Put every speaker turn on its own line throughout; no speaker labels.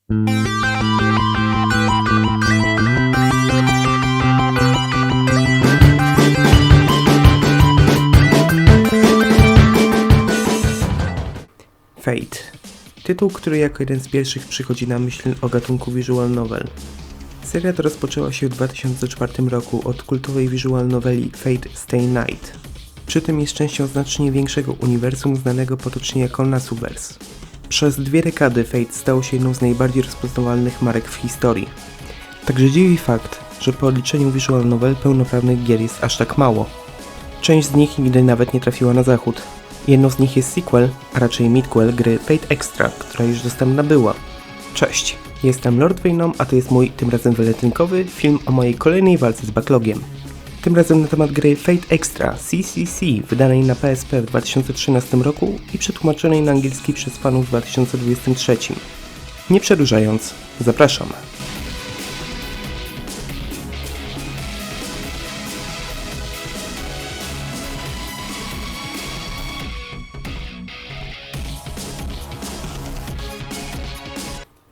Fate. Tytuł, który jako jeden z pierwszych przychodzi na myśl o gatunku visual novel. Seria ta rozpoczęła się w 2004 roku od kultowej visual noveli Fate Stay Night. Przy tym jest częścią znacznie większego uniwersum znanego potocznie jako Nasuverse. Przez 2 dekady Fate stał się jedną z najbardziej rozpoznawalnych marek w historii. Także dziwi fakt, że po odliczeniu visual novel pełnoprawnych gier jest aż tak mało. Część z nich nigdy nawet nie trafiła na zachód. Jedną z nich jest sequel, a raczej midquel gry Fate Extra, która już dostępna była. Cześć, jestem Lord Venom, a to jest mój, tym razem wyletynkowy, film o mojej kolejnej walce z backlogiem. Tym razem na temat gry Fate Extra CCC, wydanej na PSP w 2013 roku i przetłumaczonej na angielski przez fanów w 2023. Nie przedłużając, zapraszam.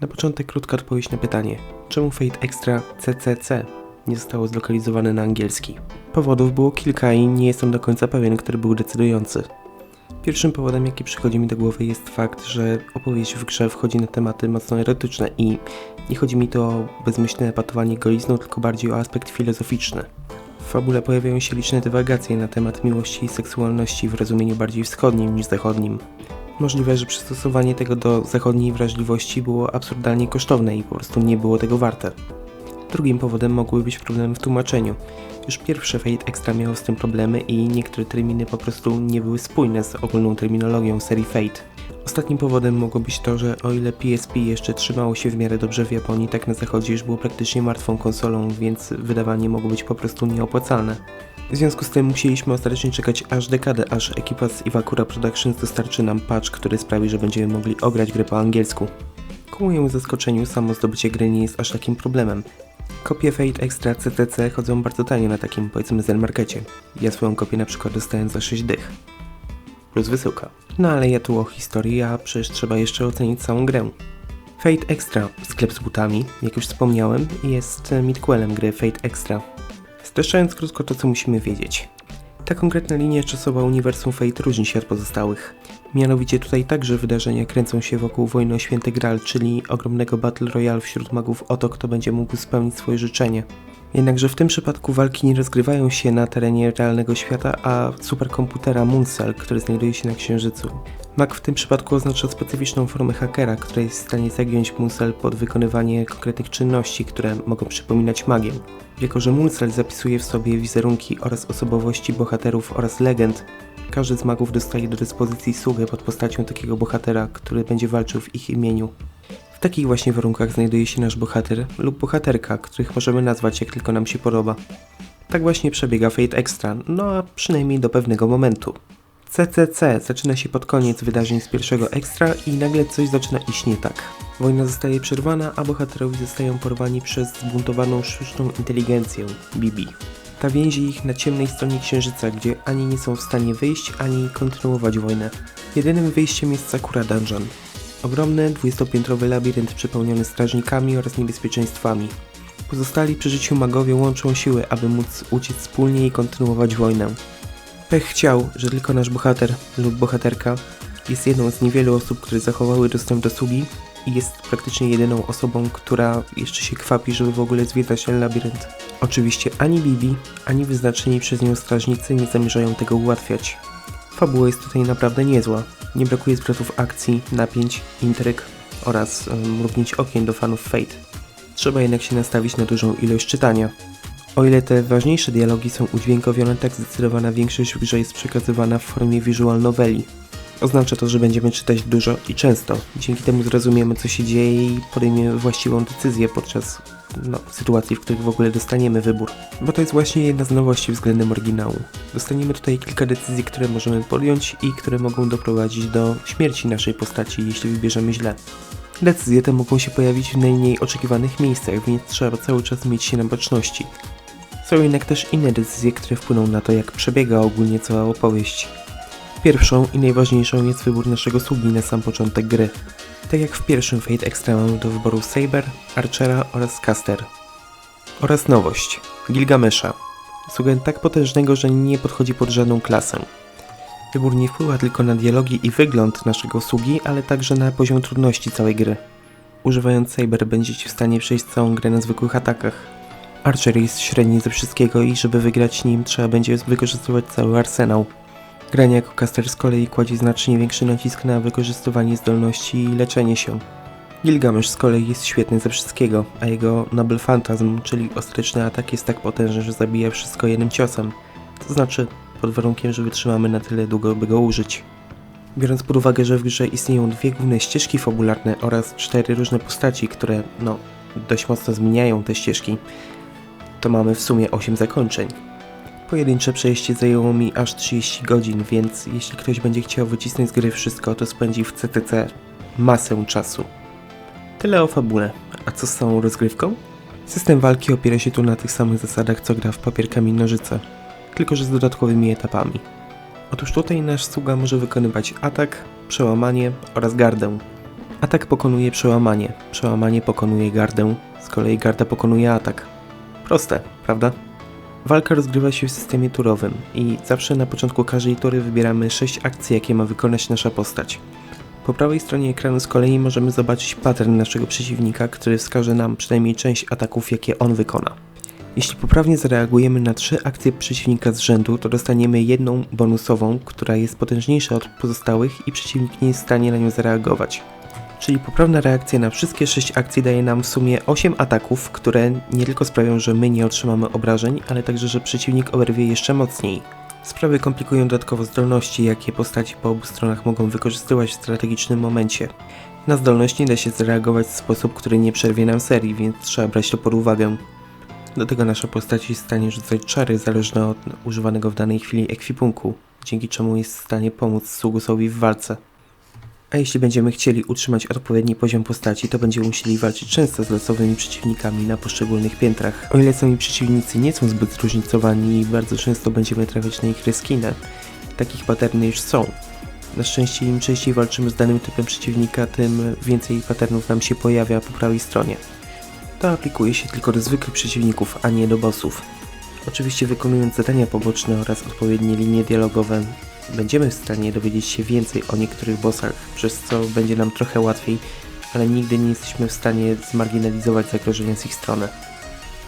Na początek krótka odpowiedź na pytanie, czemu Fate Extra CCC nie zostało zlokalizowane na angielski? Powodów było kilka i nie jestem do końca pewien, który był decydujący. Pierwszym powodem, jaki przychodzi mi do głowy, jest fakt, że opowieść w grze wchodzi na tematy mocno erotyczne i nie chodzi mi tu o bezmyślne epatowanie golizną, tylko bardziej o aspekt filozoficzny. W fabule pojawiają się liczne dywagacje na temat miłości i seksualności w rozumieniu bardziej wschodnim niż zachodnim. Możliwe, że przystosowanie tego do zachodniej wrażliwości było absurdalnie kosztowne i po prostu nie było tego warte. Drugim powodem mogły być problemy w tłumaczeniu. Już pierwsze Fate Extra miało z tym problemy i niektóre terminy po prostu nie były spójne z ogólną terminologią serii Fate. Ostatnim powodem mogło być to, że o ile PSP jeszcze trzymało się w miarę dobrze w Japonii, tak na zachodzie już było praktycznie martwą konsolą, więc wydawanie mogło być po prostu nieopłacalne. W związku z tym musieliśmy ostatecznie czekać aż dekadę, aż ekipa z Iwakura Productions dostarczy nam patch, który sprawi, że będziemy mogli ograć grę po angielsku. Ku mojemu zaskoczeniu samo zdobycie gry nie jest aż takim problemem. Kopie Fate Extra CCC chodzą bardzo tanio na takim, powiedzmy, Zen-markecie. Ja swoją kopię na przykład dostałem za 6 dych. Plus wysyłka. No ale ja tu o historii, a przecież trzeba jeszcze ocenić całą grę. Fate Extra, sklep z butami, jak już wspomniałem, jest midquelem gry Fate Extra. Streszczając krótko to, co musimy wiedzieć. Ta konkretna linia czasowa uniwersum Fate różni się od pozostałych. Mianowicie tutaj także wydarzenia kręcą się wokół wojny o Święty Graal, czyli ogromnego Battle Royale wśród magów o to, kto będzie mógł spełnić swoje życzenie. Jednakże w tym przypadku walki nie rozgrywają się na terenie realnego świata, a superkomputera Mooncell, który znajduje się na Księżycu. Mag w tym przypadku oznacza specyficzną formę hakera, która jest w stanie zagiąć Mooncell pod wykonywanie konkretnych czynności, które mogą przypominać magię. Jako że Mooncell zapisuje w sobie wizerunki oraz osobowości bohaterów oraz legend, każdy z magów dostaje do dyspozycji sługę pod postacią takiego bohatera, który będzie walczył w ich imieniu. W takich właśnie warunkach znajduje się nasz bohater lub bohaterka, których możemy nazwać jak tylko nam się podoba. Tak właśnie przebiega Fate Extra, no a przynajmniej do pewnego momentu. CCC zaczyna się pod koniec wydarzeń z pierwszego Extra i nagle coś zaczyna iść nie tak. Wojna zostaje przerwana, a bohaterowie zostają porwani przez zbuntowaną sztuczną inteligencję, BB. Ta więzi ich na ciemnej stronie Księżyca, gdzie ani nie są w stanie wyjść, ani kontynuować wojnę. Jedynym wyjściem jest Sakura Dungeon. Ogromny, 20-piętrowy labirynt przepełniony strażnikami oraz niebezpieczeństwami. Pozostali przy życiu magowie łączą siły, aby móc uciec wspólnie i kontynuować wojnę. Pech chciał, że tylko nasz bohater lub bohaterka jest jedną z niewielu osób, które zachowały dostęp do sługi i jest praktycznie jedyną osobą, która jeszcze się kwapi, żeby w ogóle zwiedzać ten labirynt. Oczywiście ani Bibi, ani wyznaczeni przez nią strażnicy nie zamierzają tego ułatwiać. Fabuła jest tutaj naprawdę niezła. Nie brakuje zwrotów akcji, napięć, intryg oraz mrugnięć okien do fanów Fate. Trzeba jednak się nastawić na dużą ilość czytania. O ile te ważniejsze dialogi są udźwiękowione, tak zdecydowana większość w grze jest przekazywana w formie visual noveli. Oznacza to, że będziemy czytać dużo i często. Dzięki temu zrozumiemy, co się dzieje i podejmiemy właściwą decyzję podczas sytuacji, w których w ogóle dostaniemy wybór. Bo to jest właśnie jedna z nowości względem oryginału. Dostaniemy tutaj kilka decyzji, które możemy podjąć i które mogą doprowadzić do śmierci naszej postaci, jeśli wybierzemy źle. Decyzje te mogą się pojawić w najmniej oczekiwanych miejscach, więc trzeba cały czas mieć się na baczności. Są jednak też inne decyzje, które wpłyną na to, jak przebiega ogólnie cała opowieść. Pierwszą i najważniejszą jest wybór naszego sługi na sam początek gry. Tak jak w pierwszym Fate Extra mamy do wyboru Saber, Archera oraz Caster. Oraz nowość, Gilgamesha. Sługę tak potężnego, że nie podchodzi pod żadną klasę. Wybór nie wpływa tylko na dialogi i wygląd naszego sługi, ale także na poziom trudności całej gry. Używając Saber będziecie w stanie przejść całą grę na zwykłych atakach. Archer jest średni ze wszystkiego i żeby wygrać nim trzeba będzie wykorzystywać cały arsenał. Granie jako caster z kolei kładzie znacznie większy nacisk na wykorzystywanie zdolności i leczenie się. Gilgamesz z kolei jest świetny ze wszystkiego, a jego Noble Phantasm, czyli ostryczny atak jest tak potężny, że zabija wszystko jednym ciosem. To znaczy, pod warunkiem, że wytrzymamy na tyle długo, by go użyć. Biorąc pod uwagę, że w grze istnieją 2 główne ścieżki fabularne oraz 4 różne postaci, które, dość mocno zmieniają te ścieżki, to mamy w sumie 8 zakończeń. Pojedyncze przejście zajęło mi aż 30 godzin, więc jeśli ktoś będzie chciał wycisnąć z gry wszystko, to spędzi w CTC masę czasu. Tyle o fabule. A co z całą rozgrywką? System walki opiera się tu na tych samych zasadach, co gra w papier, kamień, nożyce, tylko że z dodatkowymi etapami. Otóż tutaj nasz sługa może wykonywać atak, przełamanie oraz gardę. Atak pokonuje przełamanie, przełamanie pokonuje gardę, z kolei garda pokonuje atak. Proste, prawda? Walka rozgrywa się w systemie turowym i zawsze na początku każdej tury wybieramy 6 akcji, jakie ma wykonać nasza postać. Po prawej stronie ekranu z kolei możemy zobaczyć pattern naszego przeciwnika, który wskaże nam przynajmniej część ataków, jakie on wykona. Jeśli poprawnie zareagujemy na 3 akcje przeciwnika z rzędu, to dostaniemy jedną bonusową, która jest potężniejsza od pozostałych i przeciwnik nie jest w stanie na nią zareagować. Czyli poprawna reakcja na wszystkie 6 akcji daje nam w sumie 8 ataków, które nie tylko sprawią, że my nie otrzymamy obrażeń, ale także, że przeciwnik oberwie jeszcze mocniej. Sprawy komplikują dodatkowo zdolności, jakie postaci po obu stronach mogą wykorzystywać w strategicznym momencie. Na zdolność nie da się zareagować w sposób, który nie przerwie nam serii, więc trzeba brać to pod uwagę. Do tego nasza postać jest w stanie rzucać czary zależne od używanego w danej chwili ekwipunku, dzięki czemu jest w stanie pomóc sługusowi w walce. A jeśli będziemy chcieli utrzymać odpowiedni poziom postaci, to będziemy musieli walczyć często z losowymi przeciwnikami na poszczególnych piętrach. O ile sami przeciwnicy nie są zbyt zróżnicowani i bardzo często będziemy trafiać na ich reskinę, takich patterny już są. Na szczęście im częściej walczymy z danym typem przeciwnika, tym więcej patternów nam się pojawia po prawej stronie. To aplikuje się tylko do zwykłych przeciwników, a nie do bossów. Oczywiście wykonując zadania poboczne oraz odpowiednie linie dialogowe, będziemy w stanie dowiedzieć się więcej o niektórych bossach, przez co będzie nam trochę łatwiej, ale nigdy nie jesteśmy w stanie zmarginalizować zagrożenia z ich strony.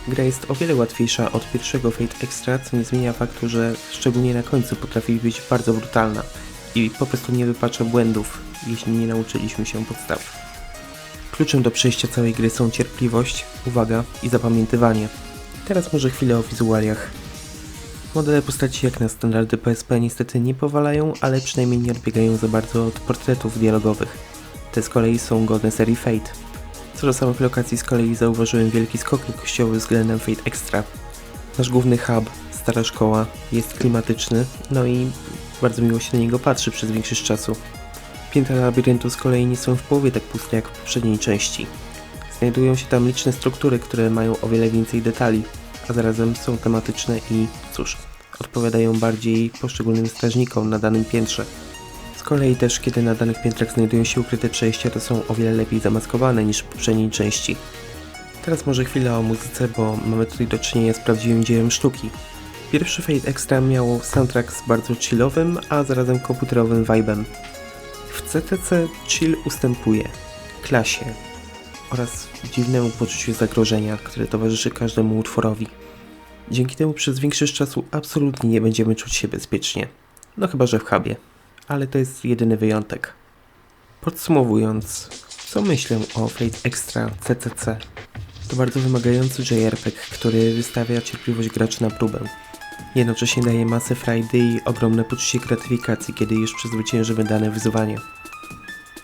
Gra jest o wiele łatwiejsza od pierwszego Fate Extra, co nie zmienia faktu, że szczególnie na końcu potrafi być bardzo brutalna i po prostu nie wypacza błędów, jeśli nie nauczyliśmy się podstaw. Kluczem do przejścia całej gry są cierpliwość, uwaga i zapamiętywanie. Teraz może chwilę o wizualiach. Modele postaci jak na standardy PSP niestety nie powalają, ale przynajmniej nie odbiegają za bardzo od portretów dialogowych. Te z kolei są godne serii Fate. Co do samych lokacji z kolei zauważyłem wielki skok jakościowy względem Fate Extra. Nasz główny hub, stara szkoła, jest klimatyczny, no i bardzo miło się na niego patrzy przez większość czasu. Piętra labiryntu z kolei nie są w połowie tak puste jak w poprzedniej części. Znajdują się tam liczne struktury, które mają o wiele więcej detali, a zarazem są tematyczne i, odpowiadają bardziej poszczególnym strażnikom na danym piętrze. Z kolei też, kiedy na danych piętrach znajdują się ukryte przejścia, to są o wiele lepiej zamaskowane niż w poprzedniej części. Teraz może chwila o muzyce, bo mamy tutaj do czynienia z prawdziwym dziełem sztuki. Pierwszy Fate Extra miał soundtrack z bardzo chillowym, a zarazem komputerowym vibem. W CTC chill ustępuje klasie oraz dziwnemu poczuciu zagrożenia, które towarzyszy każdemu utworowi. Dzięki temu przez większość czasu absolutnie nie będziemy czuć się bezpiecznie. No chyba, że w hubie. Ale to jest jedyny wyjątek. Podsumowując, co myślę o Fate Extra CCC? To bardzo wymagający JRPG, który wystawia cierpliwość graczy na próbę. Jednocześnie daje masę frajdy i ogromne poczucie gratyfikacji, kiedy już przezwyciężymy dane wyzwanie.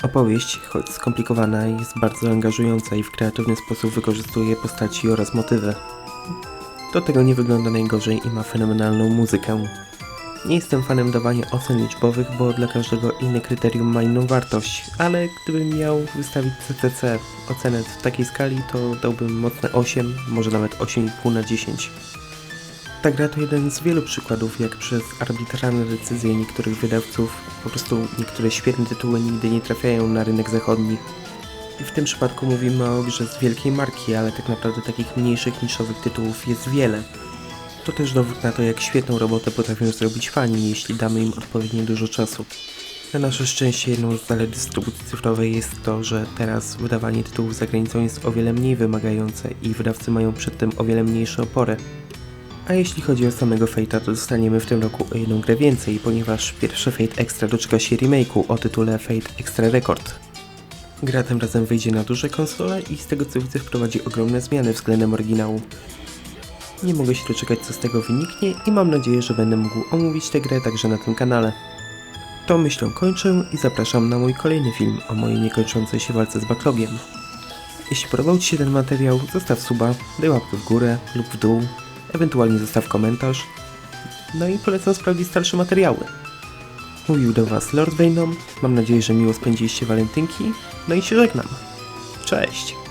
Opowieść, choć skomplikowana, jest bardzo angażująca i w kreatywny sposób wykorzystuje postaci oraz motywy. Do tego nie wygląda najgorzej i ma fenomenalną muzykę. Nie jestem fanem dawania ocen liczbowych, bo dla każdego inne kryterium ma inną wartość, ale gdybym miał wystawić CCC ocenę w takiej skali, to dałbym mocne 8, może nawet 8,5 na 10. Ta gra to jeden z wielu przykładów, jak przez arbitralne decyzje niektórych wydawców po prostu niektóre świetne tytuły nigdy nie trafiają na rynek zachodni. W tym przypadku mówimy o grze z wielkiej marki, ale tak naprawdę takich mniejszych, niszowych tytułów jest wiele. To też dowód na to, jak świetną robotę potrafią zrobić fani, jeśli damy im odpowiednio dużo czasu. Na nasze szczęście jedną z zalet dystrybucji cyfrowej jest to, że teraz wydawanie tytułów za granicą jest o wiele mniej wymagające i wydawcy mają przed tym o wiele mniejsze opory. A jeśli chodzi o samego Fate'a, to dostaniemy w tym roku o jedną grę więcej, ponieważ pierwszy Fate Extra doczeka się remake'u o tytule Fate Extra Record. Gra tym razem wyjdzie na duże konsole i z tego co widzę wprowadzi ogromne zmiany względem oryginału. Nie mogę się doczekać co z tego wyniknie i mam nadzieję, że będę mógł omówić tę grę także na tym kanale. Tą myślą kończę i zapraszam na mój kolejny film o mojej niekończącej się walce z backlogiem. Jeśli podobał Ci się ten materiał, zostaw suba, daj łapkę w górę lub w dół, ewentualnie zostaw komentarz. No i polecam sprawdzić starsze materiały. Mówił do Was Lord Venom, mam nadzieję, że miło spędziliście walentynki, no i się żegnam. Cześć!